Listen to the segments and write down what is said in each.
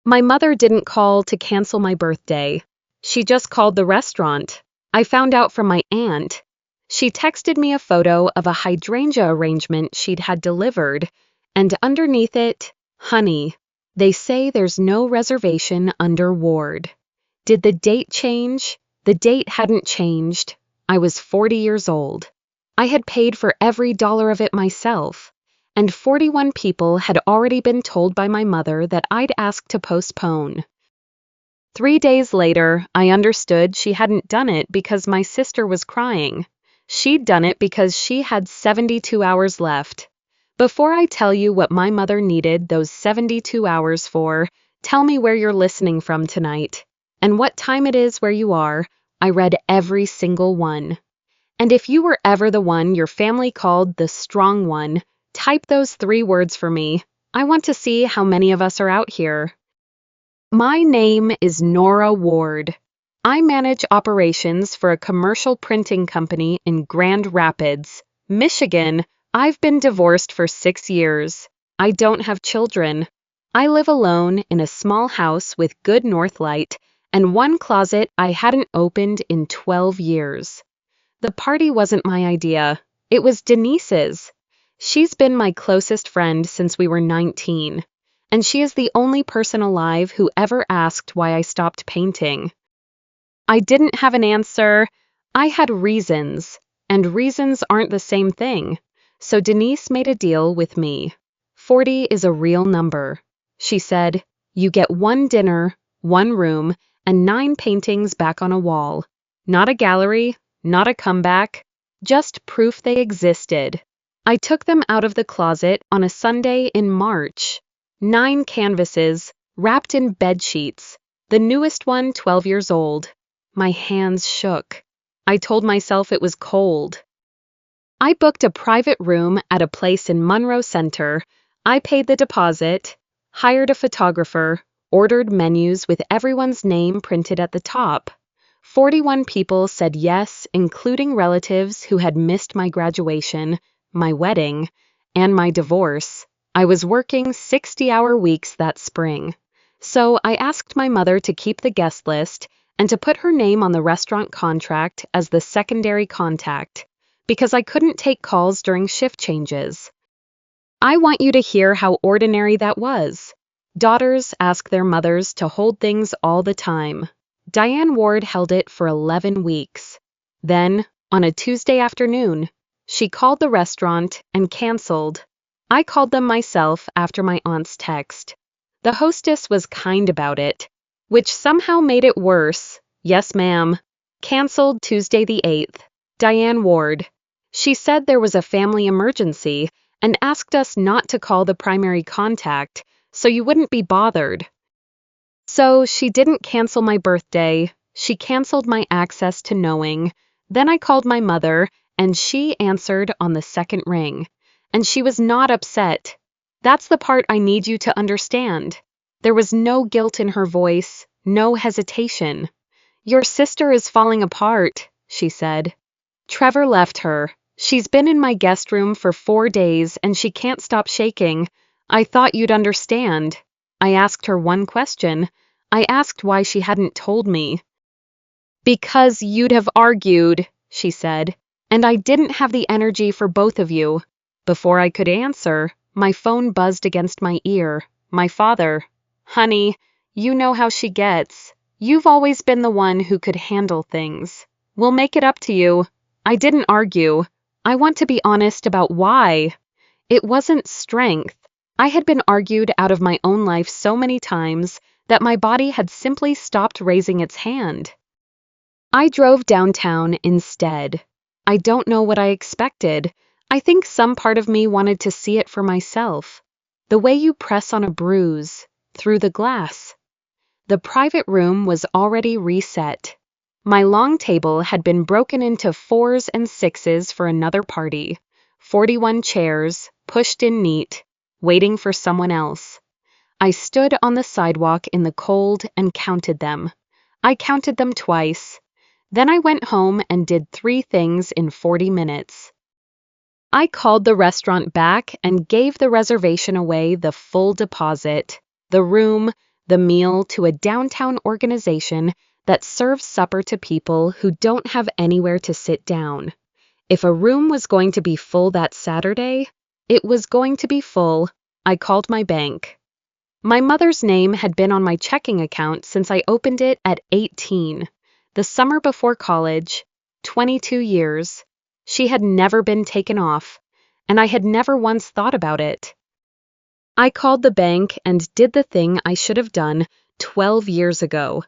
My mother didn't call to cancel my birthday. She just called the restaurant. I found out from my aunt. She texted me a photo of a hydrangea arrangement she'd had delivered, and underneath it, "Honey, they say there's no reservation under Ward." Did the date change? The date hadn't changed. I was 40 years old. I had paid for every dollar of it myself, and 41 people had already been told by my mother that I'd asked to postpone. 3 days later, I understood she hadn't done it because my sister was crying. She'd done it because she had 72 hours left. Before I tell you what my mother needed those 72 hours for, tell me where you're listening from tonight, and what time it is where you are. I read every single one. And if you were ever the one your family called the strong one, type those 3 words for me. I want to see how many of us are out here. My name is Nora Ward. I manage operations for a commercial printing company in Grand Rapids, Michigan. I've been divorced for 6 years. I don't have children. I live alone in a small house with good north light and one closet I hadn't opened in 12 years. The party wasn't my idea. It was Denise's. She's been my closest friend since we were 19, and she is the only person alive who ever asked why I stopped painting. I didn't have an answer. I had reasons, and reasons aren't the same thing. So Denise made a deal with me. 40 is a real number. She said, "You get 1 dinner, 1 room, and 9 paintings back on a wall. Not a gallery, not a comeback, just proof they existed." I took them out of the closet on a Sunday in March. 9 canvases, wrapped in bed sheets, the newest one 12 years old. My hands shook. I told myself it was cold. I booked a private room at a place in Monroe Center. I paid the deposit, hired a photographer, ordered menus with everyone's name printed at the top. 41 people said yes, including relatives who had missed my graduation, my wedding, and my divorce. I was working 60-hour weeks that spring. So I asked my mother to keep the guest list and to put her name on the restaurant contract as the secondary contact, because I couldn't take calls during shift changes. I want you to hear how ordinary that was. Daughters ask their mothers to hold things all the time. Diane Ward held it for 11 weeks. Then, on a Tuesday afternoon, she called the restaurant and canceled. I called them myself after my aunt's text. The hostess was kind about it, which somehow made it worse. "Yes, ma'am. Canceled Tuesday the 8th. Diane Ward." She said there was a family emergency and asked us not to call the primary contact so you wouldn't be bothered. So she didn't cancel my birthday. She canceled my access to knowing. Then I called my mother, and she answered on the second ring. And she was not upset. That's the part I need you to understand. There was no guilt in her voice, no hesitation. "Your sister is falling apart," she said. "Trevor left her. She's been in my guest room for 4 days and she can't stop shaking. I thought you'd understand." I asked her one question. I asked why she hadn't told me. "Because you'd have argued," she said, "and I didn't have the energy for both of you." Before I could answer, my phone buzzed against my ear. My father. "Honey, you know how she gets. You've always been the one who could handle things. We'll make it up to you." I didn't argue. I want to be honest about why. It wasn't strength. I had been argued out of my own life so many times that my body had simply stopped raising its hand. I drove downtown instead. I don't know what I expected. I think some part of me wanted to see it for myself. The way you press on a bruise, through the glass. The private room was already reset. My long table had been broken into 4s and 6s for another party. 41 chairs, pushed in neat, waiting for someone else. I stood on the sidewalk in the cold and counted them. I counted them twice. Then I went home and did 3 things in 40 minutes. I called the restaurant back and gave the reservation away the full deposit, the room, the meal to a downtown organization that serves supper to people who don't have anywhere to sit down. If a room was going to be full that Saturday, it was going to be full. I called my bank. My mother's name had been on my checking account since I opened it at 18, the summer before college, 22 years. She had never been taken off, and I had never once thought about it. I called the bank and did the thing I should have done 12 years ago.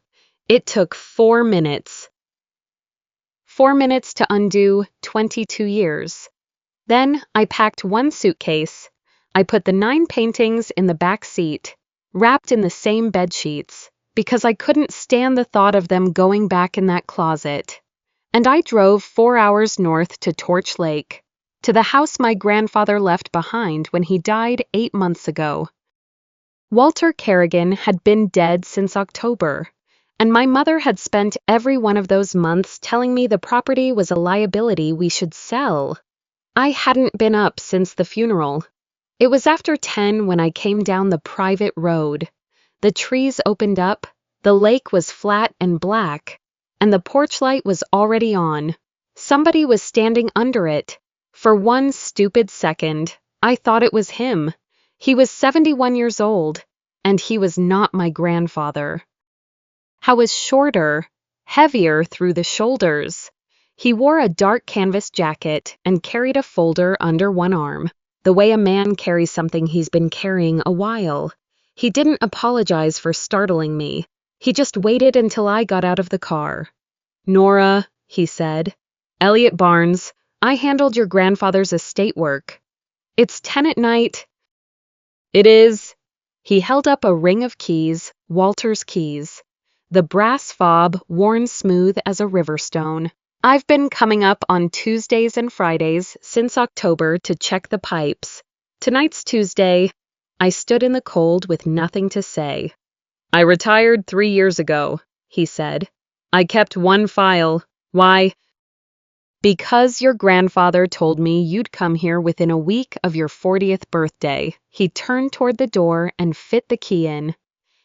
It took 4 minutes. 4 minutes to undo 22 years. Then I packed one suitcase. I put the 9 paintings in the back seat, wrapped in the same bed sheets, because I couldn't stand the thought of them going back in that closet. And I drove 4 hours north to Torch Lake, to the house my grandfather left behind when he died 8 months ago. Walter Kerrigan had been dead since October, and my mother had spent every one of those months telling me the property was a liability we should sell. I hadn't been up since the funeral. It was after 10 when I came down the private road. The trees opened up, the lake was flat and black, and the porch light was already on. Somebody was standing under it. For one stupid second, I thought it was him. He was 71 years old, and he was not my grandfather. He was shorter, heavier through the shoulders. He wore a dark canvas jacket and carried a folder under one arm, the way a man carries something he's been carrying a while. He didn't apologize for startling me. He just waited until I got out of the car. "Nora," he said. "Elliot Barnes, I handled your grandfather's estate work. It's 10 at night." "It is." He held up a ring of keys, Walter's keys, the brass fob worn smooth as a river stone. "I've been coming up on Tuesdays and Fridays since October to check the pipes. Tonight's Tuesday." I stood in the cold with nothing to say. "I retired 3 years ago," he said. "I kept one file. Why?" "Because your grandfather told me you'd come here within a week of your 40th birthday." He turned toward the door and fit the key in.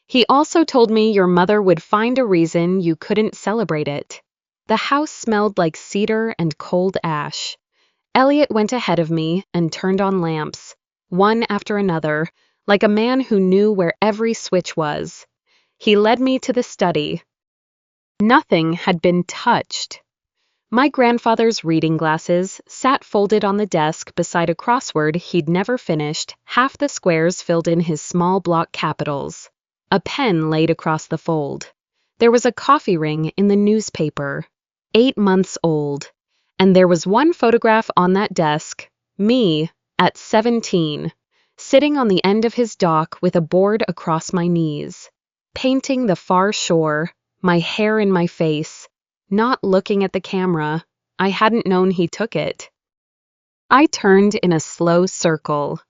"He also told me your mother would find a reason you couldn't celebrate it." The house smelled like cedar and cold ash. Elliot went ahead of me and turned on lamps, one after another, like a man who knew where every switch was. He led me to the study. Nothing had been touched. My grandfather's reading glasses sat folded on the desk beside a crossword he'd never finished, half the squares filled in his small block capitals. A pen laid across the fold. There was a coffee ring in the newspaper, 8 months old, and there was one photograph on that desk, me, at 17, sitting on the end of his dock with a board across my knees, painting the far shore, my hair in my face, not looking at the camera. I hadn't known he took it. I turned in a slow circle.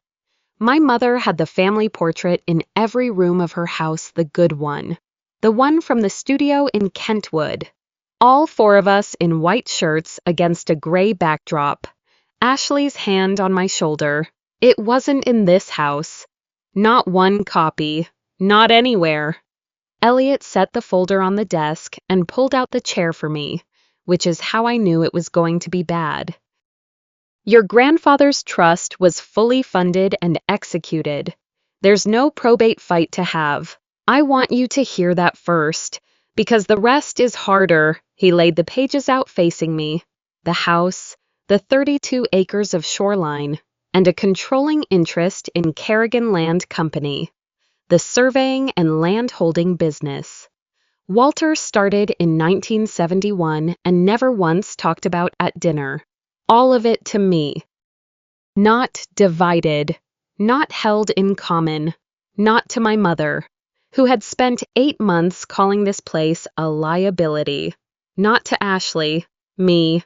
My mother had the family portrait in every room of her house, the good one. The one from the studio in Kentwood. All 4 of us in white shirts against a gray backdrop. Ashley's hand on my shoulder. It wasn't in this house. Not one copy. Not anywhere. Elliot set the folder on the desk and pulled out the chair for me, which is how I knew it was going to be bad. "Your grandfather's trust was fully funded and executed. There's no probate fight to have. I want you to hear that first, because the rest is harder." He laid the pages out facing me. The house, the 32 acres of shoreline, and a controlling interest in Kerrigan Land Company, the surveying and land-holding business. Walter started in 1971 and never once talked about at dinner. All of it to me. Not divided, not held in common, not to my mother, who had spent 8 months calling this place a liability. Not to Ashley, me.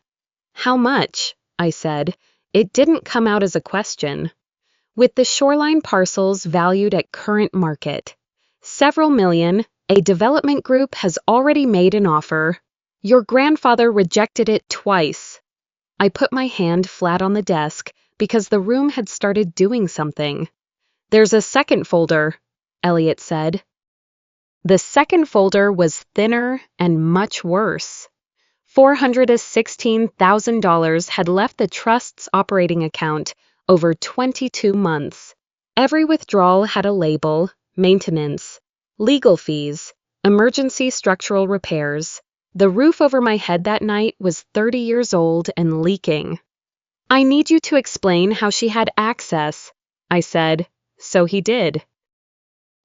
"How much?" I said. It didn't come out as a question. "With the shoreline parcels valued at current market, several million, a development group has already made an offer. Your grandfather rejected it twice." I put my hand flat on the desk because the room had started doing something. "There's a second folder," Elliot said. The second folder was thinner and much worse. $416,000 had left the trust's operating account over 22 months. Every withdrawal had a label: maintenance, legal fees, emergency structural repairs. The roof over my head that night was 30 years old and leaking. "I need you to explain how she had access," I said. So he did.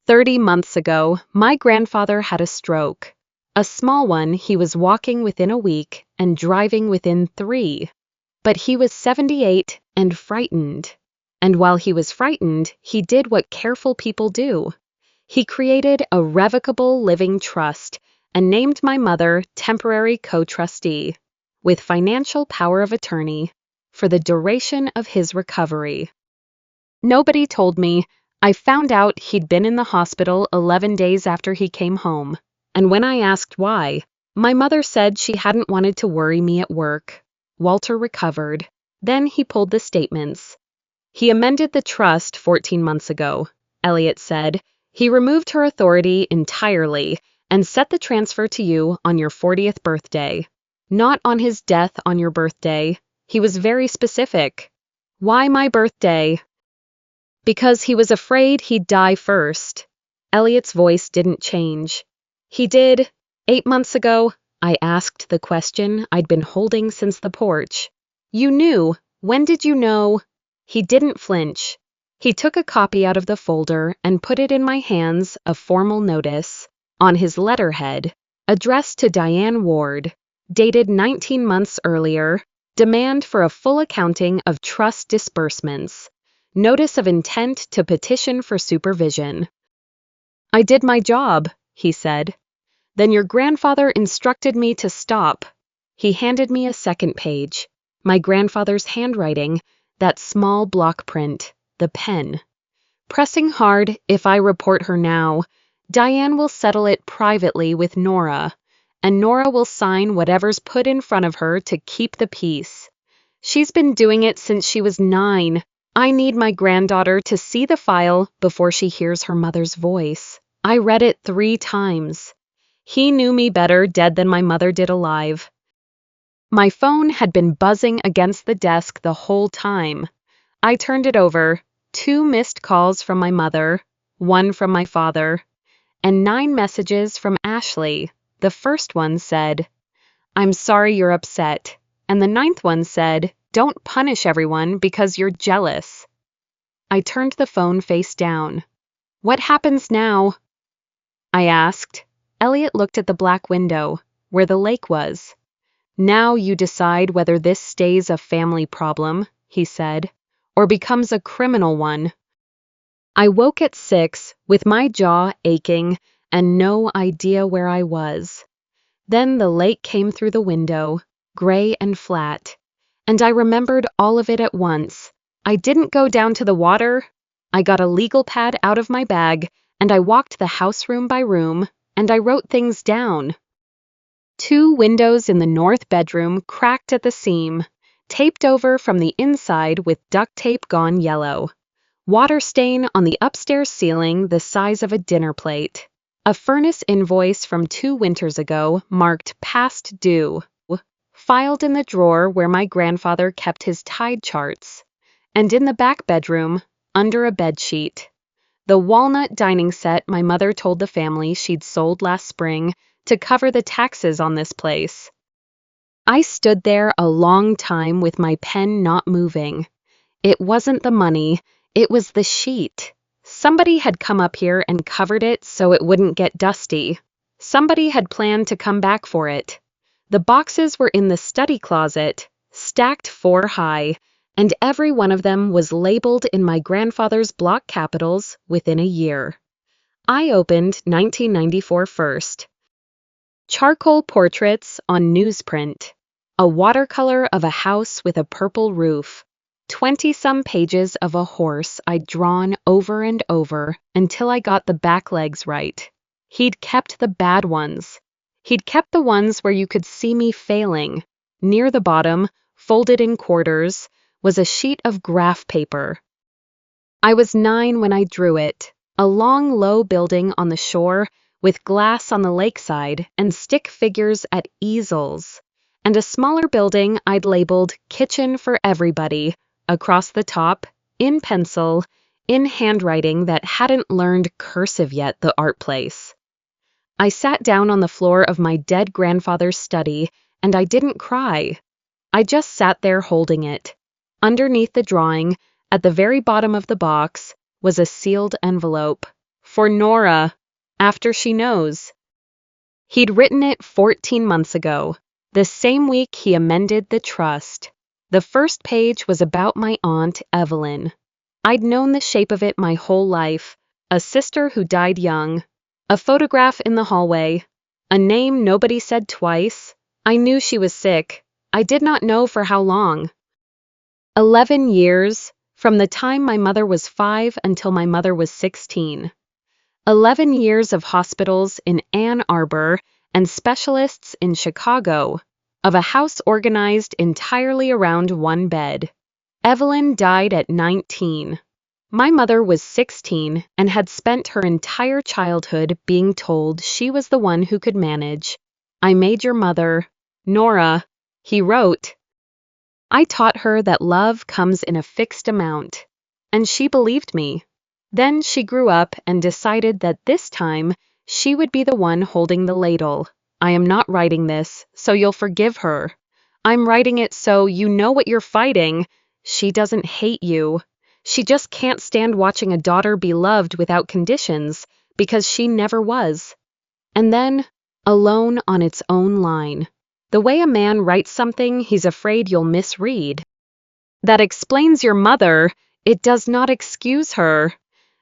30 months ago, my grandfather had a stroke. A small one. He was walking within a week and driving within 3. But he was 78 and frightened. And while he was frightened, he did what careful people do. He created a revocable living trust and named my mother temporary co-trustee, with financial power of attorney, for the duration of his recovery. Nobody told me. I found out he'd been in the hospital 11 days after he came home. And when I asked why, my mother said she hadn't wanted to worry me at work. Walter recovered. Then he pulled the statements. "He amended the trust 14 months ago," Elliot said. "He removed her authority entirely and set the transfer to you on your 40th birthday. Not on his death on your birthday. He was very specific." "Why my birthday?" "Because he was afraid he'd die first." Elliot's voice didn't change. "He did. 8 months ago?" I asked the question I'd been holding since the porch. "You knew. When did you know?" He didn't flinch. He took a copy out of the folder and put it in my hands, a formal notice. On his letterhead, addressed to Diane Ward, dated 19 months earlier, demand for a full accounting of trust disbursements. Notice of intent to petition for supervision. "I did my job," he said. "Then your grandfather instructed me to stop." He handed me a second page. My grandfather's handwriting, that small block print, the pen. "Pressing hard, if I report her now, Diane will settle it privately with Nora, and Nora will sign whatever's put in front of her to keep the peace. She's been doing it since she was 9. I need my granddaughter to see the file before she hears her mother's voice. I read it 3 times. He knew me better dead than my mother did alive." My phone had been buzzing against the desk the whole time. I turned it over. 2 missed calls from my mother, 1 from my father, and 9 messages from Ashley. The first one said, "I'm sorry you're upset," and the 9th one said, "Don't punish everyone because you're jealous." I turned the phone face down. "What happens now?" I asked. Elliot looked at the black window, where the lake was. "Now you decide whether this stays a family problem," he said, "or becomes a criminal one." I woke at 6 with my jaw aching and no idea where I was. Then the lake came through the window, gray and flat, and I remembered all of it at once. I didn't go down to the water. I got a legal pad out of my bag, and I walked the house room by room, and I wrote things down. 2 windows in the north bedroom cracked at the seam, taped over from the inside with duct tape gone yellow. Water stain on the upstairs ceiling the size of a dinner plate. A furnace invoice from 2 winters ago marked past due, filed in the drawer where my grandfather kept his tide charts. And in the back bedroom, under a bedsheet, the walnut dining set my mother told the family she'd sold last spring to cover the taxes on this place. I stood there a long time with my pen not moving. It wasn't the money, it was the sheet. Somebody had come up here and covered it so it wouldn't get dusty. Somebody had planned to come back for it. The boxes were in the study closet, stacked 4 high, and every one of them was labeled in my grandfather's block capitals within a year. I opened 1994 first. Charcoal portraits on newsprint. A watercolor of a house with a purple roof. 20-some pages of a horse I'd drawn over and over until I got the back legs right. He'd kept the bad ones. He'd kept the ones where you could see me failing. Near the bottom, folded in quarters, was a sheet of graph paper. I was 9 when I drew it. A long, low building on the shore with glass on the lakeside and stick figures at easels, and a smaller building I'd labeled Kitchen for Everybody across the top, in pencil, in handwriting that hadn't learned cursive yet, the art place. I sat down on the floor of my dead grandfather's study, and I didn't cry. I just sat there holding it. Underneath the drawing, at the very bottom of the box, was a sealed envelope. For Nora, after she knows. He'd written it 14 months ago, the same week he amended the trust. The first page was about my aunt, Evelyn. I'd known the shape of it my whole life, a sister who died young, a photograph in the hallway, a name nobody said twice. I knew she was sick. I did not know for how long. 11 years, from the time my mother was 5 until my mother was 16. 11 years of hospitals in Ann Arbor and specialists in Chicago, of a house organized entirely around one bed. Evelyn died at 19. My mother was 16 and had spent her entire childhood being told she was the one who could manage. I made your mother, Nora, he wrote. I taught her that love comes in a fixed amount, and she believed me. Then she grew up and decided that this time she would be the one holding the ladle. I am not writing this, so you'll forgive her. I'm writing it so you know what you're fighting. She doesn't hate you. She just can't stand watching a daughter be loved without conditions, because she never was. And then, alone on its own line. The way a man writes something he's afraid you'll misread. That explains your mother. It does not excuse her.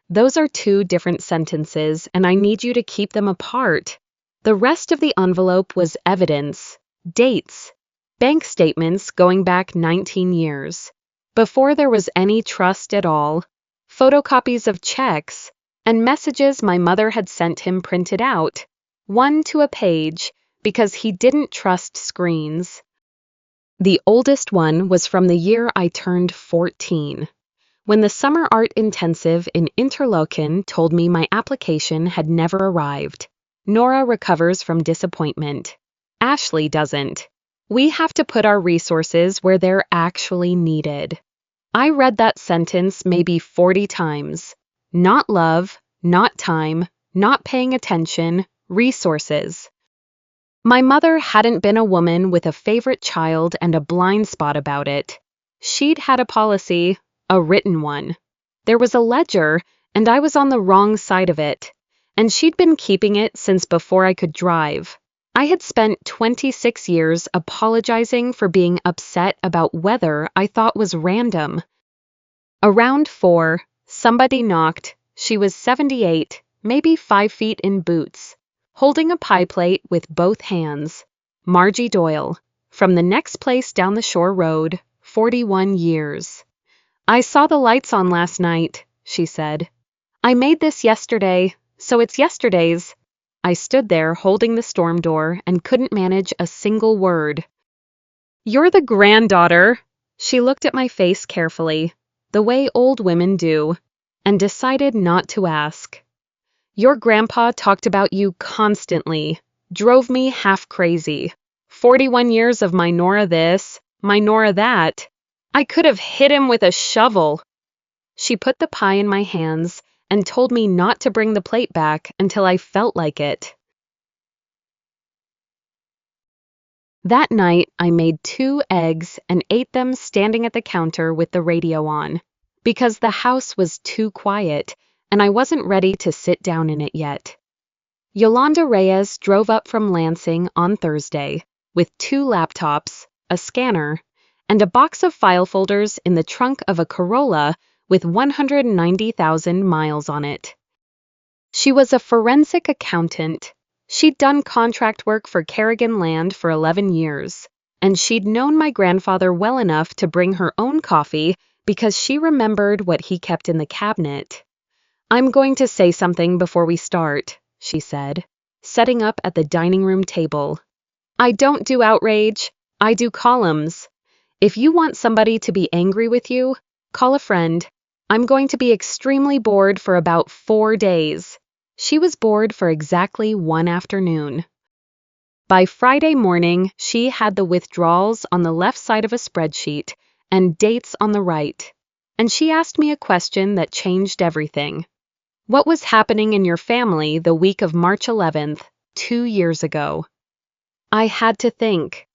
Those are two different sentences, and I need you to keep them apart. The rest of the envelope was evidence, dates, bank statements going back 19 years. Before there was any trust at all, photocopies of checks, and messages my mother had sent him printed out, one to a page, because he didn't trust screens. The oldest one was from the year I turned 14, when the summer art intensive in Interlochen told me my application had never arrived. Nora recovers from disappointment. Ashley doesn't. We have to put our resources where they're actually needed. I read that sentence maybe 40 times. Not love, not time, not paying attention, resources. My mother hadn't been a woman with a favorite child and a blind spot about it. She'd had a policy, a written one. There was a ledger, and I was on the wrong side of it. And she'd been keeping it since before I could drive. I had spent 26 years apologizing for being upset about weather I thought was random. Around 4, somebody knocked. She was 78, maybe 5 feet in boots, holding a pie plate with both hands. Margie Doyle, from the next place down the shore road, 41 years. I saw the lights on last night, she said. I made this yesterday, so it's yesterday's. I stood there holding the storm door and couldn't manage a single word. You're the granddaughter. She looked at my face carefully, the way old women do, and decided not to ask. Your grandpa talked about you constantly, drove me half crazy. 41 years of my Nora this, my Nora that. I could have hit him with a shovel. She put the pie in my hands and told me not to bring the plate back until I felt like it. That night, I made 2 eggs and ate them standing at the counter with the radio on, because the house was too quiet and I wasn't ready to sit down in it yet. Yolanda Reyes drove up from Lansing on Thursday with 2 laptops, a scanner, and a box of file folders in the trunk of a Corolla with 190,000 miles on it. She was a forensic accountant. She'd done contract work for Kerrigan Land for 11 years, and she'd known my grandfather well enough to bring her own coffee because she remembered what he kept in the cabinet. I'm going to say something before we start, she said, setting up at the dining room table. I don't do outrage, I do columns. If you want somebody to be angry with you, call a friend. I'm going to be extremely bored for about 4 days. She was bored for exactly one afternoon. By Friday morning, she had the withdrawals on the left side of a spreadsheet and dates on the right. And she asked me a question that changed everything. What was happening in your family the week of March 11th, 2 years ago? I had to think.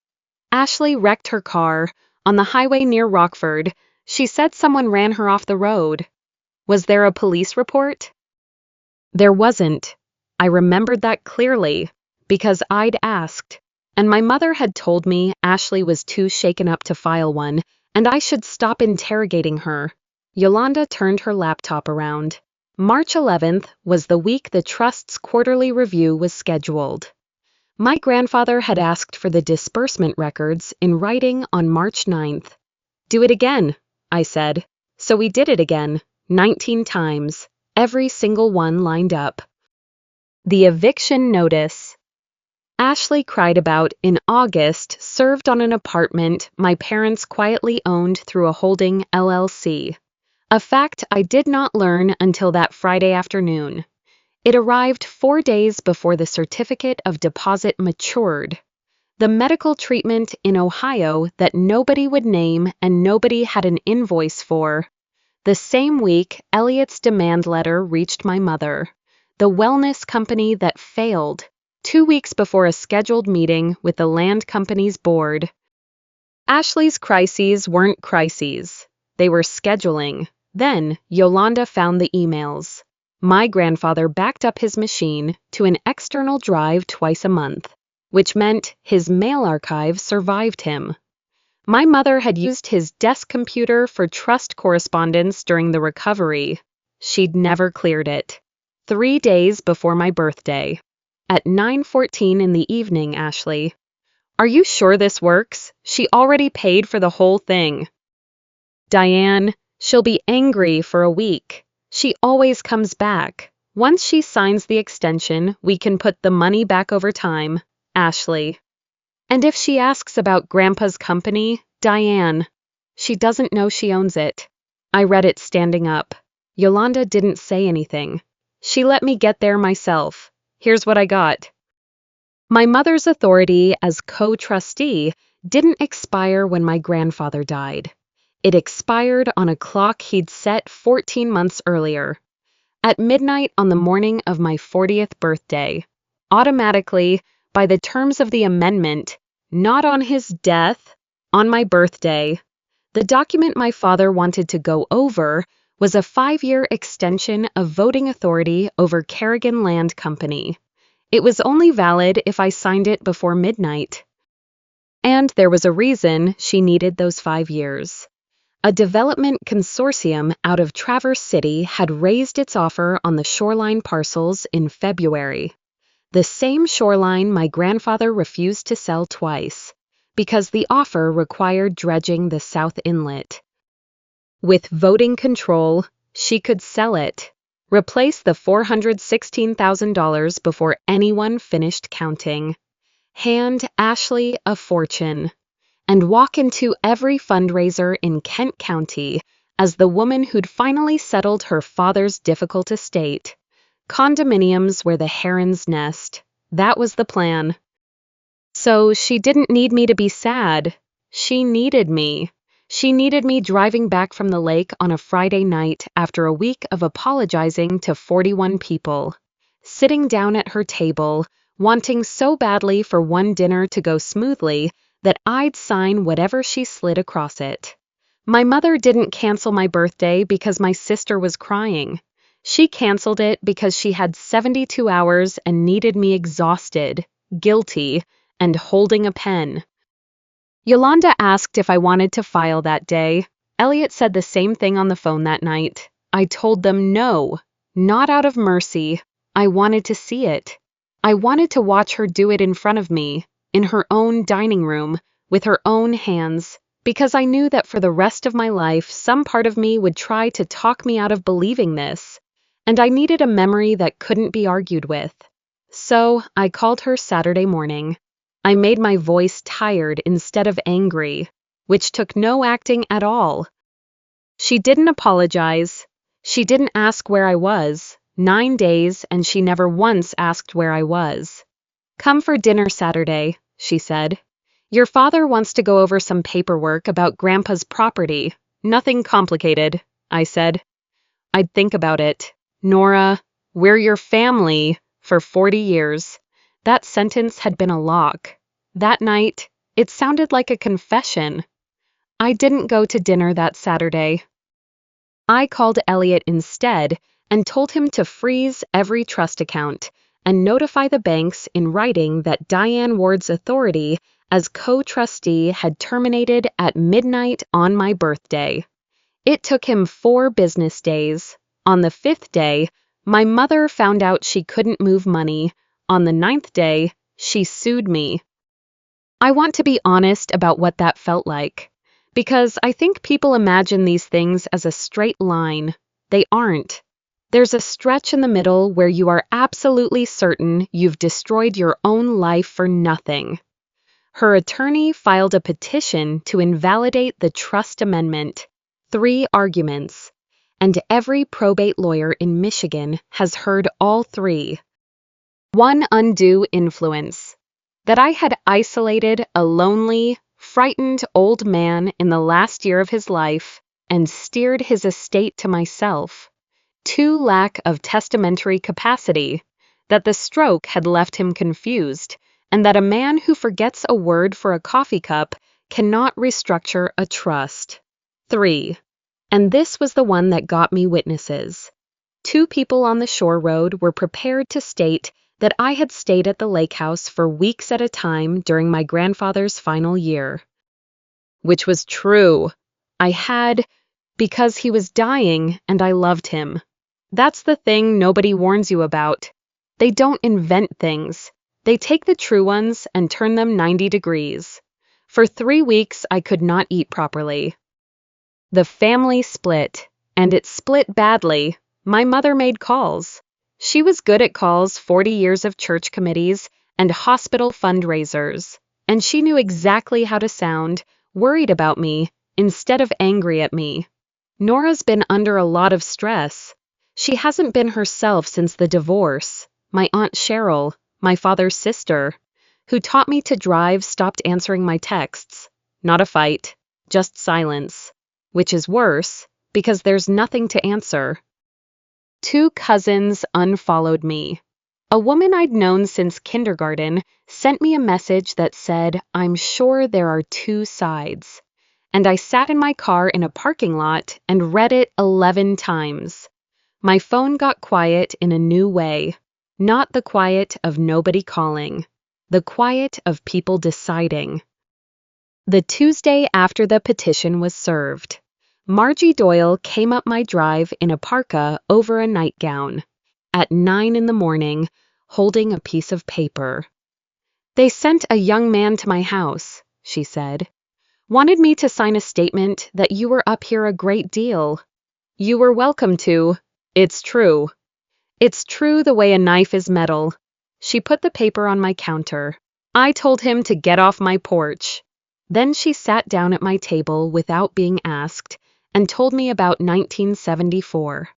Ashley wrecked her car on the highway near Rockford. She said someone ran her off the road. Was there a police report? There wasn't. I remembered that clearly because I'd asked, and my mother had told me Ashley was too shaken up to file one, and I should stop interrogating her. Yolanda turned her laptop around. March 11th was the week the trust's quarterly review was scheduled. My grandfather had asked for the disbursement records in writing on March 9th. Do it again, I said. So we did it again, 19 times, every single one lined up. The eviction notice Ashley cried about in August served on an apartment my parents quietly owned through a holding LLC. A fact I did not learn until that Friday afternoon. It arrived 4 days before the certificate of deposit matured. The medical treatment in Ohio that nobody would name and nobody had an invoice for. The same week, Elliot's demand letter reached my mother. The wellness company that failed. 2 weeks before a scheduled meeting with the land company's board. Ashley's crises weren't crises. They were scheduling. Then, Yolanda found the emails. My grandfather backed up his machine to an external drive twice a month, which meant his mail archive survived him. My mother had used his desk computer for trust correspondence during the recovery. She'd never cleared it. 3 days before my birthday. At 9:14 in the evening, Ashley. Are you sure this works? She already paid for the whole thing. Diane, she'll be angry for a week. She always comes back. Once she signs the extension, we can put the money back over time, Ashley. And if she asks about Grandpa's company, Diane, she doesn't know she owns it. I read it standing up. Yolanda didn't say anything. She let me get there myself. Here's what I got. My mother's authority as co-trustee didn't expire when my grandfather died. It expired on a clock he'd set 14 months earlier. At midnight on the morning of my 40th birthday. Automatically, by the terms of the amendment, not on his death, on my birthday. The document my father wanted to go over was a 5-year extension of voting authority over Kerrigan Land Company. It was only valid if I signed it before midnight. And there was a reason she needed those 5 years. A development consortium out of Traverse City had raised its offer on the shoreline parcels in February. The same shoreline my grandfather refused to sell twice, because the offer required dredging the South Inlet. With voting control, she could sell it, replace the $416,000 before anyone finished counting, hand Ashley a fortune, and walk into every fundraiser in Kent County as the woman who'd finally settled her father's difficult estate. Condominiums where the herons nest. That was the plan. So she didn't need me to be sad. She needed me. She needed me driving back from the lake on a Friday night after a week of apologizing to 41 people, sitting down at her table, wanting so badly for one dinner to go smoothly that I'd sign whatever she slid across it. My mother didn't cancel my birthday because my sister was crying. She canceled it because she had 72 hours and needed me exhausted, guilty, and holding a pen. Yolanda asked if I wanted to file that day. Elliot said the same thing on the phone that night. I told them no, not out of mercy. I wanted to see it. I wanted to watch her do it in front of me, in her own dining room, with her own hands, because I knew that for the rest of my life, some part of me would try to talk me out of believing this, and I needed a memory that couldn't be argued with. So I called her Saturday morning. I made my voice tired instead of angry, which took no acting at all. She didn't apologize. She didn't ask where I was. 9 days, and she never once asked where I was. "Come for dinner Saturday," she said. "Your father wants to go over some paperwork about Grandpa's property. Nothing complicated," I said. "I'd think about it. Nora, we're your family for 40 years. That sentence had been a lock. That night, it sounded like a confession. I didn't go to dinner that Saturday. I called Elliot instead and told him to freeze every trust account and notify the banks in writing that Diane Ward's authority as co-trustee had terminated at midnight on my birthday. It took him 4 business days. On the 5th day, my mother found out she couldn't move money. On the 9th day, she sued me. I want to be honest about what that felt like, because I think people imagine these things as a straight line. They aren't. There's a stretch in the middle where you are absolutely certain you've destroyed your own life for nothing. Her attorney filed a petition to invalidate the trust amendment. 3 arguments. And every probate lawyer in Michigan has heard all 3. 1, undue influence. That I had isolated a lonely, frightened old man in the last year of his life and steered his estate to myself. 2, lack of testamentary capacity. That the stroke had left him confused, and that a man who forgets a word for a coffee cup cannot restructure a trust. 3. And this was the one that got me witnesses. 2 people on the shore road were prepared to state that I had stayed at the lake house for weeks at a time during my grandfather's final year. Which was true. I had, because he was dying and I loved him. That's the thing nobody warns you about. They don't invent things. They take the true ones and turn them 90 degrees. For 3 weeks, I could not eat properly. The family split, and it split badly. My mother made calls. She was good at calls, 40 years of church committees and hospital fundraisers, and she knew exactly how to sound worried about me instead of angry at me. Nora's been under a lot of stress. She hasn't been herself since the divorce. My Aunt Cheryl, my father's sister, who taught me to drive, stopped answering my texts. Not a fight, just silence. Which is worse, because there's nothing to answer. 2 cousins unfollowed me. A woman I'd known since kindergarten sent me a message that said, "I'm sure there are 2 sides." And I sat in my car in a parking lot and read it 11 times. My phone got quiet in a new way. Not the quiet of nobody calling. The quiet of people deciding. The Tuesday after the petition was served, Margie Doyle came up my drive in a parka over a nightgown, at 9 in the morning, holding a piece of paper. "They sent a young man to my house," she said. "Wanted me to sign a statement that you were up here a great deal. You were welcome to. It's true. It's true the way a knife is metal." She put the paper on my counter. I told him to get off my porch. Then she sat down at my table without being asked and told me about 1974.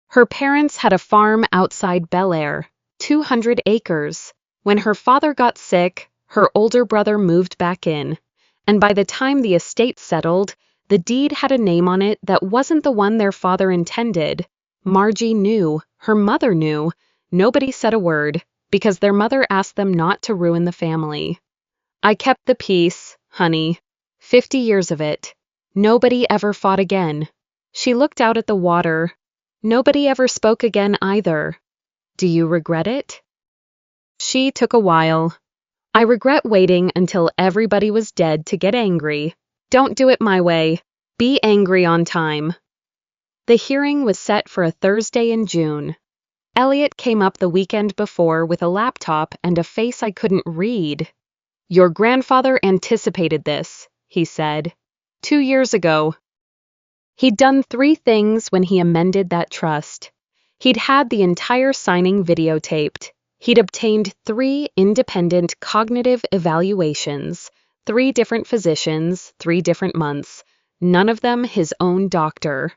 Her parents had a farm outside Bel Air, 200 acres. When her father got sick, her older brother moved back in, and by the time the estate settled, the deed had a name on it that wasn't the one their father intended. Margie knew, her mother knew, nobody said a word, because their mother asked them not to ruin the family. I kept the peace, honey. 50 years of it. Nobody ever fought again. She looked out at the water. Nobody ever spoke again either. Do you regret it? She took a while. I regret waiting until everybody was dead to get angry. Don't do it my way. Be angry on time. The hearing was set for a Thursday in June. Elliot came up the weekend before with a laptop and a face I couldn't read. "Your grandfather anticipated this," he said. 2 years ago. He'd done 3 things when he amended that trust. He'd had the entire signing videotaped. He'd obtained 3 independent cognitive evaluations, 3 different physicians, 3 different months, none of them his own doctor.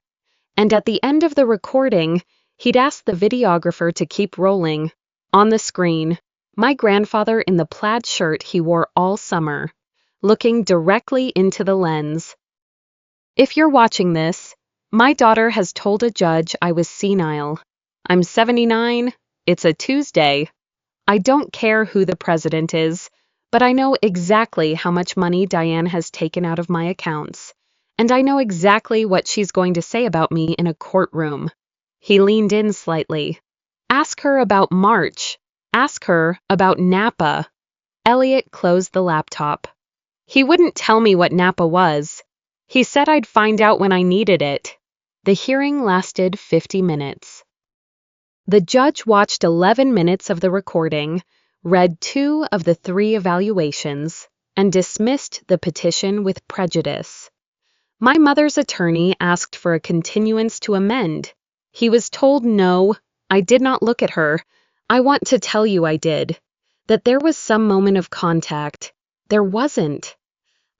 And at the end of the recording, He'd asked the videographer to keep rolling. On the screen, my grandfather in the plaid shirt he wore all summer, looking directly into the lens. If you're watching this, my daughter has told a judge I was senile. I'm 79, it's a Tuesday. I don't care who the president is, but I know exactly how much money Diane has taken out of my accounts, and I know exactly what she's going to say about me in a courtroom. He leaned in slightly. Ask her about March. Ask her about Napa. Elliot closed the laptop. He wouldn't tell me what Napa was. He said I'd find out when I needed it. The hearing lasted 50 minutes. The judge watched 11 minutes of the recording, read 2 of the 3 evaluations, and dismissed the petition with prejudice. My mother's attorney asked for a continuance to amend. He was told no. I did not look at her. I want to tell you I did. That there was some moment of contact. There wasn't.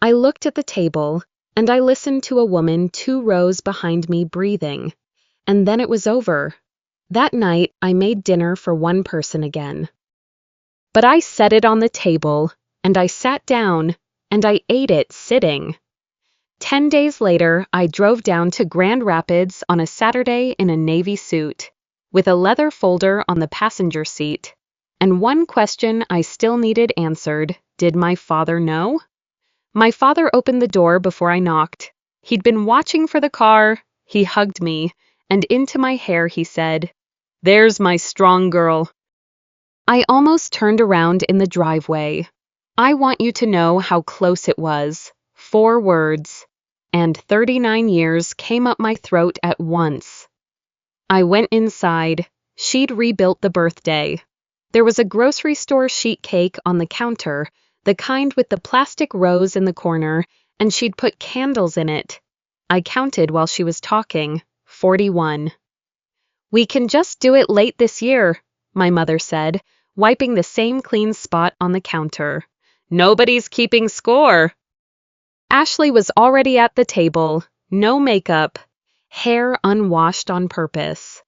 I looked at the table, and I listened to a woman 2 rows behind me breathing. And then it was over. That night, I made dinner for 1 person again. But I set it on the table, and I sat down, and I ate it sitting. 10 days later, I drove down to Grand Rapids on a Saturday in a navy suit, with a leather folder on the passenger seat. And one question I still needed answered: did my father know? My father opened the door before I knocked. He'd been watching for the car. He hugged me, and into my hair he said, "There's my strong girl." I almost turned around in the driveway. I want you to know how close it was. 4 words. And 39 years came up my throat at once. I went inside. She'd rebuilt the birthday. There was a grocery store sheet cake on the counter, the kind with the plastic rose in the corner, and she'd put candles in it. I counted while she was talking. 41. "We can just do it late this year," my mother said, wiping the same clean spot on the counter. "Nobody's keeping score." Ashley was already at the table, no makeup, hair unwashed on purpose.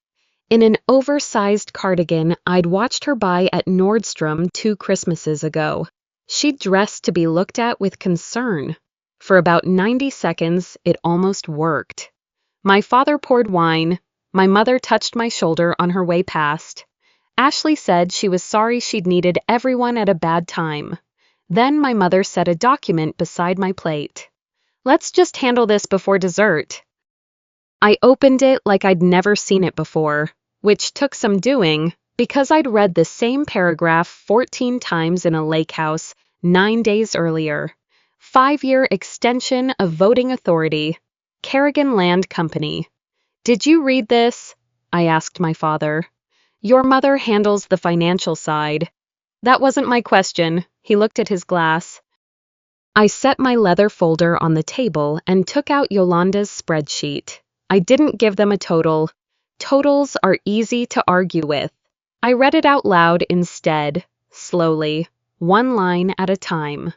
In an oversized cardigan I'd watched her buy at Nordstrom 2 Christmases ago. She'd dressed to be looked at with concern. For about 90 seconds, it almost worked. My father poured wine. My mother touched my shoulder on her way past. Ashley said she was sorry she'd needed everyone at a bad time. Then my mother set a document beside my plate. "Let's just handle this before dessert." I opened it like I'd never seen it before, which took some doing because I'd read the same paragraph 14 times in a lake house 9 days earlier. 5-year extension of voting authority. Kerrigan Land Company. "Did you read this?" I asked my father. "Your mother handles the financial side." "That wasn't my question." He looked at his glass. I set my leather folder on the table and took out Yolanda's spreadsheet. I didn't give them a total. Totals are easy to argue with. I read it out loud instead, slowly, 1 line at a time.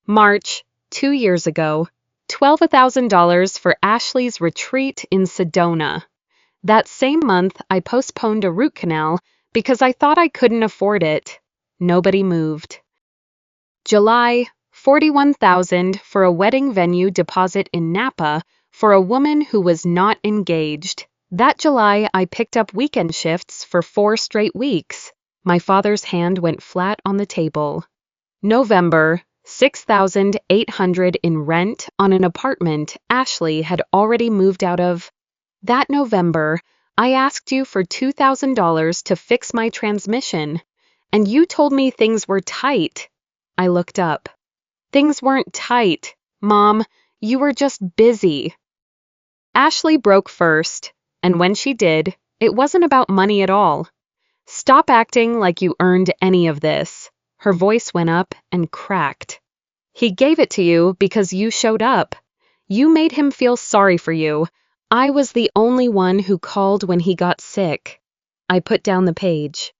March, 2 years ago, $12,000 for Ashley's retreat in Sedona. That same month, I postponed a root canal because I thought I couldn't afford it. Nobody moved. July, $41,000 for a wedding venue deposit in Napa for a woman who was not engaged. That July, I picked up weekend shifts for 4 straight weeks. My father's hand went flat on the table. November, $6,800 in rent on an apartment Ashley had already moved out of. That November, I asked you for $2,000 to fix my transmission, and you told me things were tight. I looked up. Things weren't tight, Mom. You were just busy. Ashley broke first, and when she did, it wasn't about money at all. Stop acting like you earned any of this. Her voice went up and cracked. He gave it to you because you showed up. You made him feel sorry for you. I was the only one who called when he got sick. I put down the page.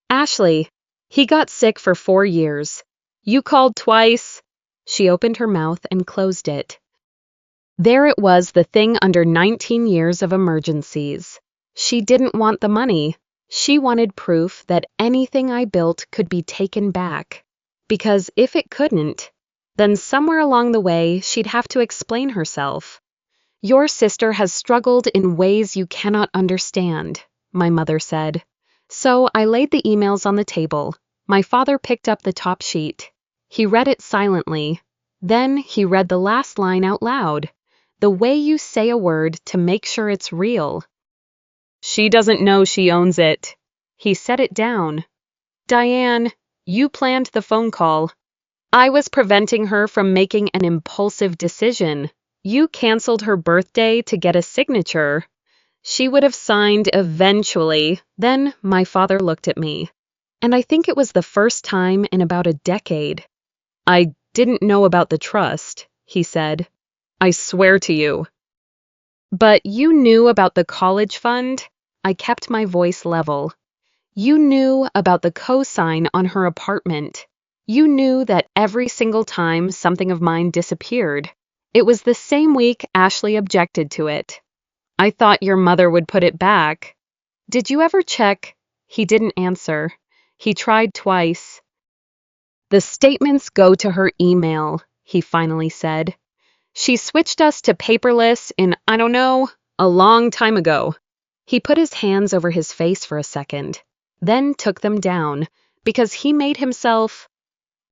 Ashley, he got sick for 4 years. You called twice. She opened her mouth and closed it. There it was, the thing under 19 years of emergencies. She didn't want the money. She wanted proof that anything I built could be taken back. Because if it couldn't, then somewhere along the way she'd have to explain herself. Your sister has struggled in ways you cannot understand, my mother said. So I laid the emails on the table. My father picked up the top sheet. He read it silently. Then he read the last line out loud. The way you say a word to make sure it's real. She doesn't know she owns it. He set it down. Diane, you planned the phone call. I was preventing her from making an impulsive decision. You canceled her birthday to get a signature. She would have signed eventually. Then my father looked at me. And I think it was the first time in about a decade. I didn't know about the trust, he said. I swear to you. But you knew about the college fund? I kept my voice level. You knew about the cosign on her apartment. You knew that every single time something of mine disappeared, it was the same week Ashley objected to it. I thought your mother would put it back. Did you ever check? He didn't answer. He tried twice. The statements go to her email, he finally said. She switched us to paperless in, I don't know, a long time ago. He put his hands over his face for a second, then took them down, because he made himself...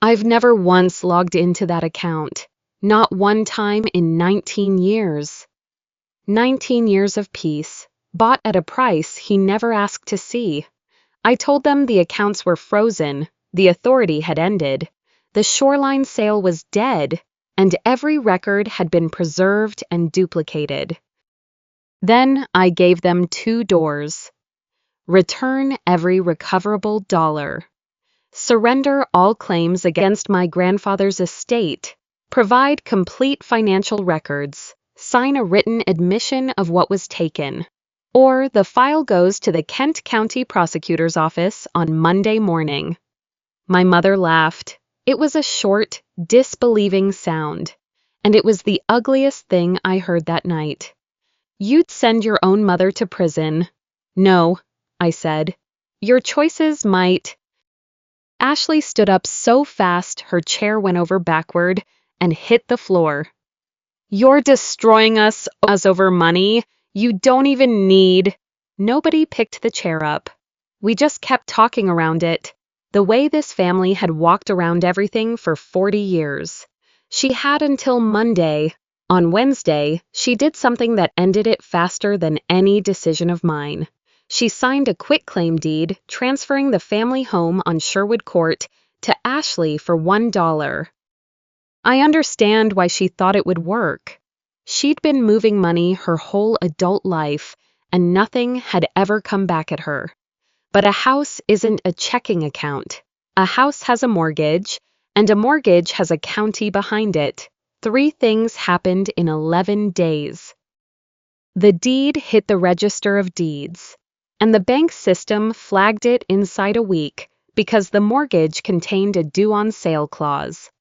I've never once logged into that account. Not one time in 19 years. 19 years of peace, bought at a price he never asked to see. I told them the accounts were frozen, the authority had ended, the shoreline sale was dead, and every record had been preserved and duplicated. Then I gave them 2 doors. Return every recoverable dollar. Surrender all claims against my grandfather's estate. Provide complete financial records. Sign a written admission of what was taken. Or the file goes to the Kent County Prosecutor's Office on Monday morning. My mother laughed. It was a short, disbelieving sound, and it was the ugliest thing I heard that night. You'd send your own mother to prison. No, I said. Your choices might... Ashley stood up so fast her chair went over backward and hit the floor. You're destroying us over money. You don't even need... Nobody picked the chair up. We just kept talking around it. The way this family had walked around everything for 40 years. She had until Monday. On Wednesday, she did something that ended it faster than any decision of mine. She signed a quitclaim deed transferring the family home on Sherwood Court to Ashley for $1. I understand why she thought it would work. She'd been moving money her whole adult life, and nothing had ever come back at her. But a house isn't a checking account. A house has a mortgage, and a mortgage has a county behind it. 3 things happened in 11 days. The deed hit the Register of Deeds, and the bank system flagged it inside a week because the mortgage contained a due-on-sale clause.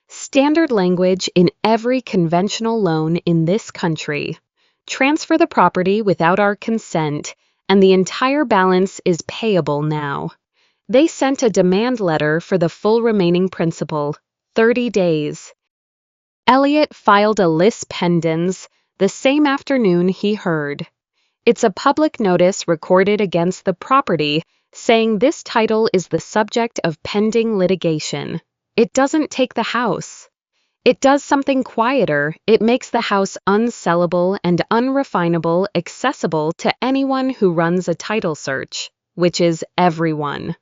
Standard language in every conventional loan in this country. Transfer the property without our consent, and the entire balance is payable now. They sent a demand letter for the full remaining principal, 30 days. Elliot filed a lis pendens the same afternoon he heard. It's a public notice recorded against the property saying this title is the subject of pending litigation. It doesn't take the house. It does something quieter. It makes the house unsellable and unrefinable accessible to anyone who runs a title search, which is everyone.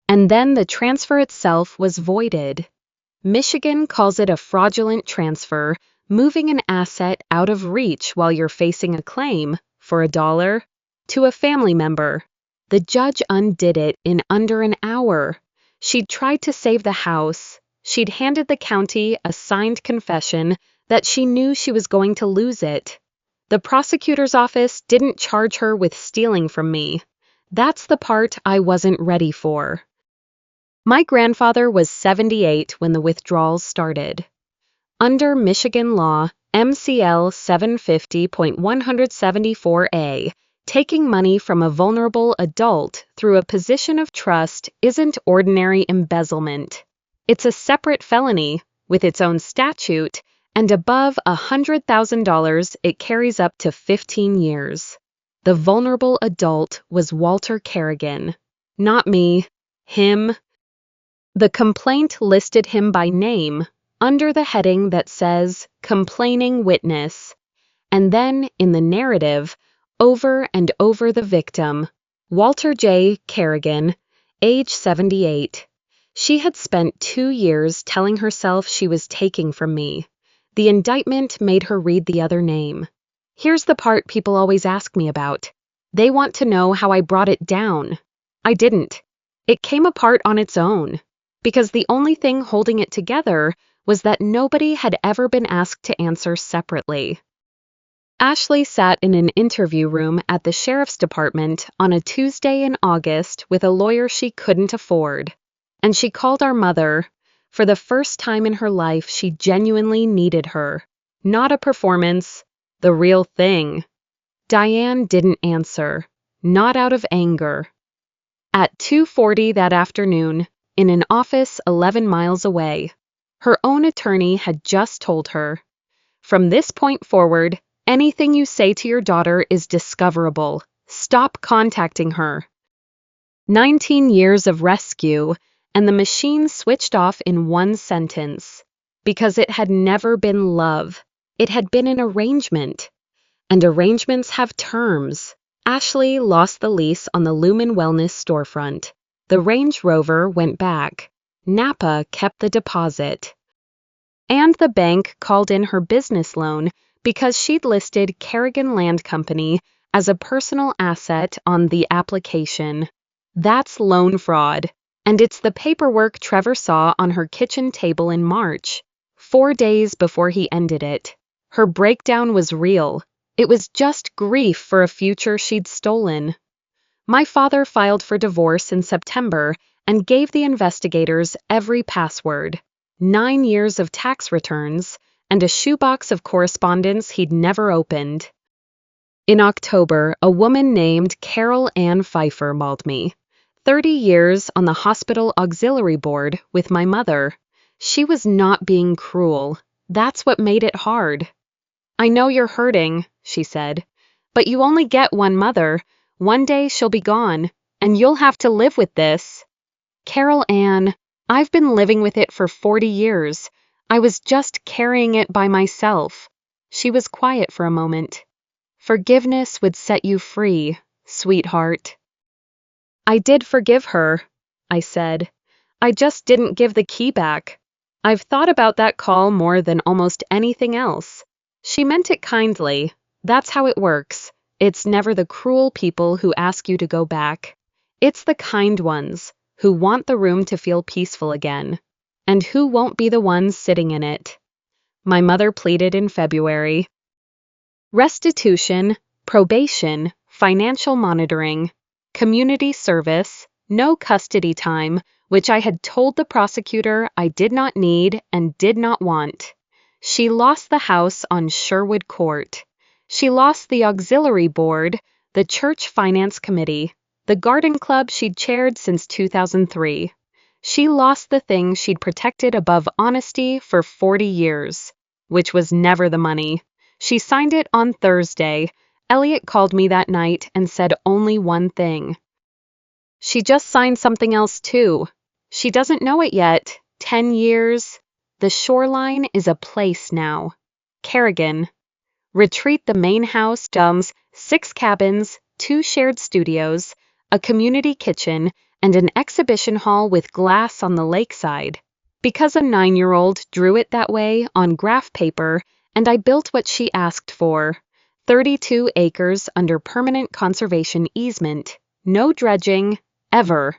And then the transfer itself was voided. Michigan calls it a fraudulent transfer, moving an asset out of reach while you're facing a claim, for $1, to a family member. The judge undid it in under an hour. She'd tried to save the house. She'd handed the county a signed confession that she knew she was going to lose it. The prosecutor's office didn't charge her with stealing from me. That's the part I wasn't ready for. My grandfather was 78 when the withdrawals started. Under Michigan law, MCL 750.174A, Taking money from a vulnerable adult through a position of trust isn't ordinary embezzlement. It's a separate felony with its own statute, and above $100,000 it carries up to 15 years. The vulnerable adult was Walter Kerrigan. Not me. Him. The complaint listed him by name under the heading that says "Complaining Witness," and then in the narrative, over and over the victim, Walter J. Kerrigan, age 78. She had spent 2 years telling herself she was taking from me. The indictment made her read the other name. Here's the part people always ask me about. They want to know how I brought it down. I didn't. It came apart on its own, because the only thing holding it together was that nobody had ever been asked to answer separately. Ashley sat in an interview room at the sheriff's department on a Tuesday in August with a lawyer she couldn't afford, and she called our mother. For the first time in her life, she genuinely needed her. Not a performance, the real thing. Diane didn't answer, not out of anger. At 2:40 that afternoon, in an office 11 miles away, her own attorney had just told her, "From this point forward, anything you say to your daughter is discoverable. Stop contacting her." 19 years of rescue, and the machine switched off in one sentence. Because it had never been love. It had been an arrangement. And arrangements have terms. Ashley lost the lease on the Lumen Wellness storefront. The Range Rover went back. Napa kept the deposit. And the bank called in her business loan because she'd listed Kerrigan Land Company as a personal asset on the application. That's loan fraud. And it's the paperwork Trevor saw on her kitchen table in March, 4 days before he ended it. Her breakdown was real. It was just grief for a future she'd stolen. My father filed for divorce in September and gave the investigators every password, 9 years of tax returns, and a shoebox of correspondence he'd never opened. In October, a woman named Carol Ann Pfeiffer mauled me. 30 years on the hospital auxiliary board with my mother. She was not being cruel. That's what made it hard. "I know you're hurting," she said, "but you only get one mother. One day she'll be gone, and you'll have to live with this." Carol Ann, I've been living with it for 40 years. I was just carrying it by myself. She was quiet for a moment. "Forgiveness would set you free, sweetheart." "I did forgive her," I said. "I just didn't give the key back. I've thought about that call more than almost anything else. She meant it kindly. That's how it works. It's never the cruel people who ask you to go back. It's the kind ones who want the room to feel peaceful again, and who won't be the ones sitting in it." My mother pleaded in February. Restitution, probation, financial monitoring, community service, no custody time, which I had told the prosecutor I did not need and did not want. She lost the house on Sherwood Court. She lost the auxiliary board, the church finance committee, the garden club she'd chaired since 2003. She lost the thing she'd protected above honesty for 40 years, which was never the money. She signed it on Thursday. Elliot called me that night and said only one thing. "She just signed something else too. She doesn't know it yet. 10 years. The shoreline is a place now. Kerrigan. Retreat the main house dums 6 cabins, 2 shared studios, a community kitchen, and an exhibition hall with glass on the lakeside. Because a 9-year-old drew it that way on graph paper, and I built what she asked for. 32 acres under permanent conservation easement. No dredging, ever.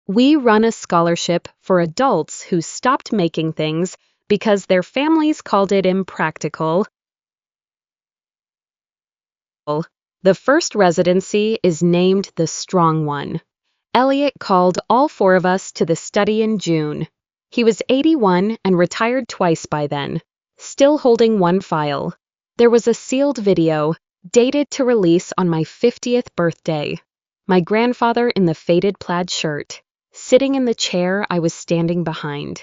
We run a scholarship for adults who stopped making things because their families called it impractical. The first residency is named the Strong One. Elliot called all 4 of us to the study in June. He was 81 and retired twice by then, still holding one file. There was a sealed video, dated to release on my 50th birthday. My grandfather in the faded plaid shirt, sitting in the chair I was standing behind.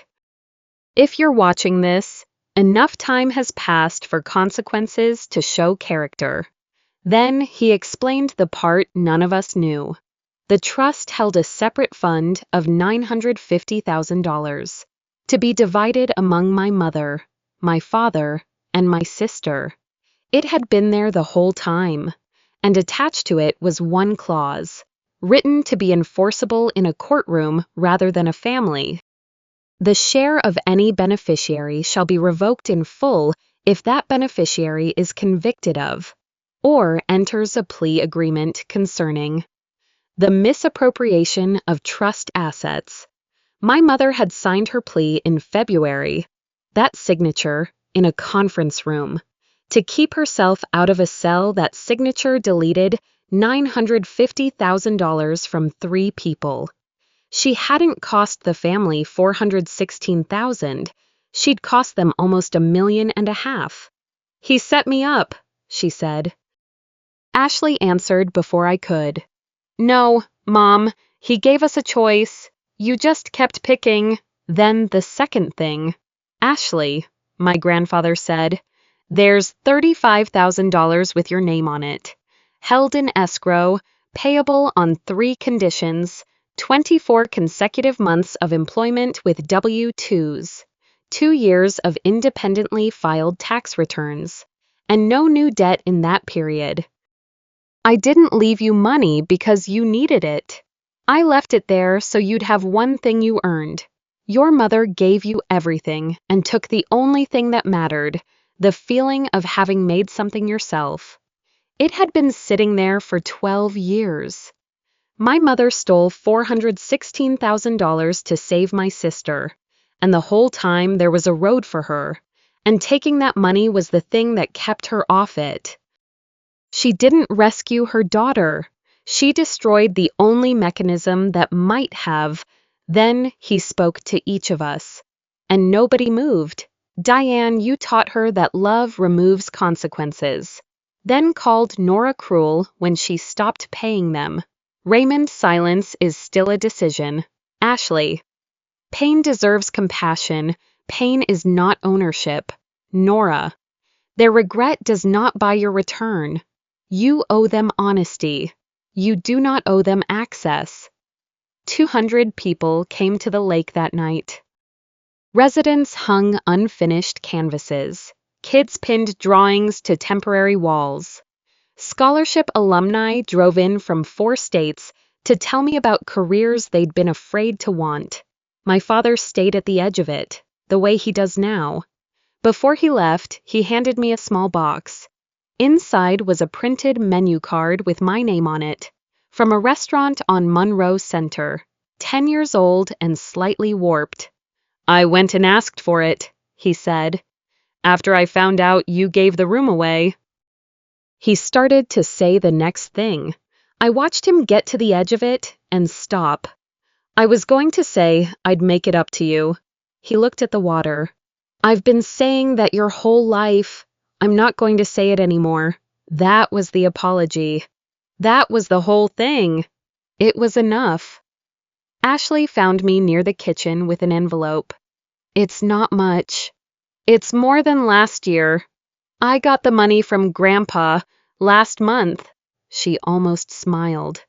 If you're watching this, enough time has passed for consequences to show character. Then he explained the part none of us knew. The trust held a separate fund of $950,000 to be divided among my mother, my father, and my sister. It had been there the whole time, and attached to it was one clause, written to be enforceable in a courtroom rather than a family. The share of any beneficiary shall be revoked in full if that beneficiary is convicted of, or enters a plea agreement concerning, the misappropriation of trust assets. My mother had signed her plea in February, that signature in a conference room. To keep herself out of a cell, that signature deleted $950,000 from 3 people. She hadn't cost the family $416,000. She'd cost them almost $1.5 million. He set me up, she said. Ashley answered before I could. No, Mom, he gave us a choice. You just kept picking. Then the second thing. Ashley, my grandfather said, there's $35,000 with your name on it. Held in escrow, payable on 3 conditions, 24 consecutive months of employment with W-2s, 2 years of independently filed tax returns, and no new debt in that period. I didn't leave you money because you needed it. I left it there so you'd have one thing you earned. Your mother gave you everything and took the only thing that mattered, the feeling of having made something yourself. It had been sitting there for 12 years. My mother stole $416,000 to save my sister, and the whole time there was a road for her, and taking that money was the thing that kept her off it. She didn't rescue her daughter. She destroyed the only mechanism that might have. Then he spoke to each of us, and nobody moved. Diane, you taught her that love removes consequences. Then called Nora cruel when she stopped paying them. Raymond's silence is still a decision. Ashley. Pain deserves compassion. Pain is not ownership. Nora. Their regret does not buy your return. You owe them honesty. You do not owe them access. 200 people came to the lake that night. Residents hung unfinished canvases. Kids pinned drawings to temporary walls. Scholarship alumni drove in from 4 states to tell me about careers they'd been afraid to want. My father stayed at the edge of it, the way he does now. Before he left, he handed me a small box. Inside was a printed menu card with my name on it, from a restaurant on Monroe Center, 10 years old and slightly warped. I went and asked for it, he said, after I found out you gave the room away. He started to say the next thing. I watched him get to the edge of it and stop. I was going to say I'd make it up to you. He looked at the water. I've been saying that your whole life. I'm not going to say it anymore. That was the apology. That was the whole thing. It was enough. Ashley found me near the kitchen with an envelope. It's not much. It's more than last year. I got the money from Grandpa last month. She almost smiled.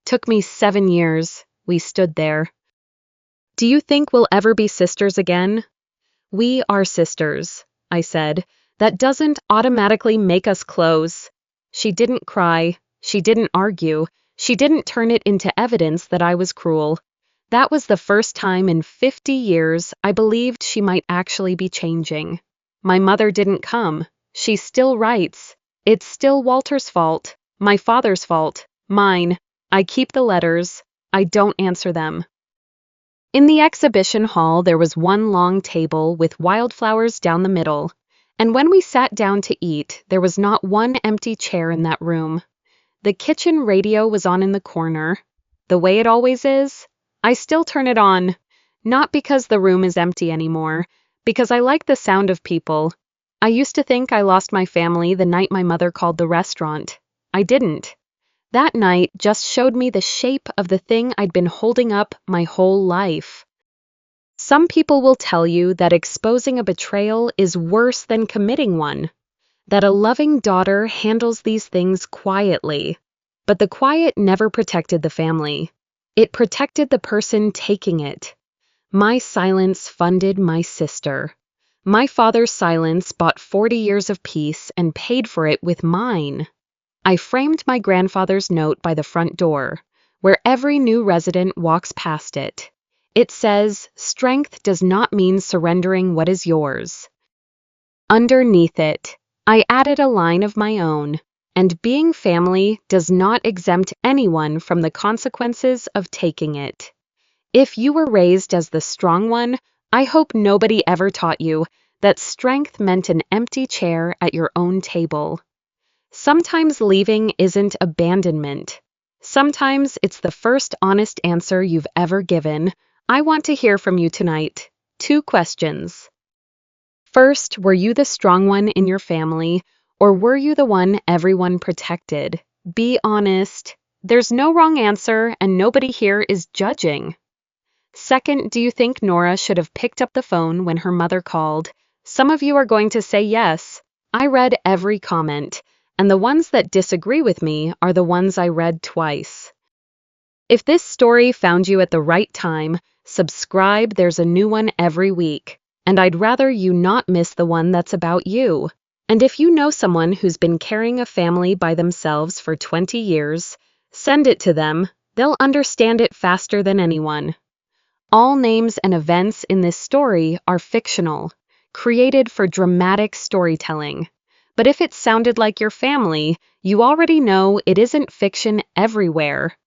Took me 7 years. We stood there. Do you think we'll ever be sisters again? We are sisters, I said. That doesn't automatically make us close. She didn't cry. She didn't argue. She didn't turn it into evidence that I was cruel. That was the first time in 50 years I believed she might actually be changing. My mother didn't come. She still writes. It's still Walter's fault. My father's fault. Mine. I keep the letters. I don't answer them. In the exhibition hall, there was one long table with wildflowers down the middle. And when we sat down to eat, there was not one empty chair in that room. The kitchen radio was on in the corner. The way it always is. I still turn it on. Not because the room is empty anymore, because I like the sound of people. I used to think I lost my family the night my mother called the restaurant. I didn't. That night just showed me the shape of the thing I'd been holding up my whole life. Some people will tell you that exposing a betrayal is worse than committing one, that a loving daughter handles these things quietly. But the quiet never protected the family. It protected the person taking it. My silence funded my sister. My father's silence bought 40 years of peace and paid for it with mine. I framed my grandfather's note by the front door, where every new resident walks past it. It says, "Strength does not mean surrendering what is yours." Underneath it, I added a line of my own, "And being family does not exempt anyone from the consequences of taking it." If you were raised as the strong one, I hope nobody ever taught you that strength meant an empty chair at your own table. Sometimes leaving isn't abandonment. Sometimes it's the first honest answer you've ever given. I want to hear from you tonight. 2 questions. First, were you the strong one in your family, or were you the one everyone protected? Be honest. There's no wrong answer, and nobody here is judging. Second, do you think Nora should have picked up the phone when her mother called? Some of you are going to say yes. I read every comment, and the ones that disagree with me are the ones I read twice. If this story found you at the right time, subscribe. There's a new one every week, and I'd rather you not miss the one that's about you. And if you know someone who's been carrying a family by themselves for 20 years, send it to them. They'll understand it faster than anyone. All names and events in this story are fictional, created for dramatic storytelling. But if it sounded like your family, you already know it isn't fiction everywhere.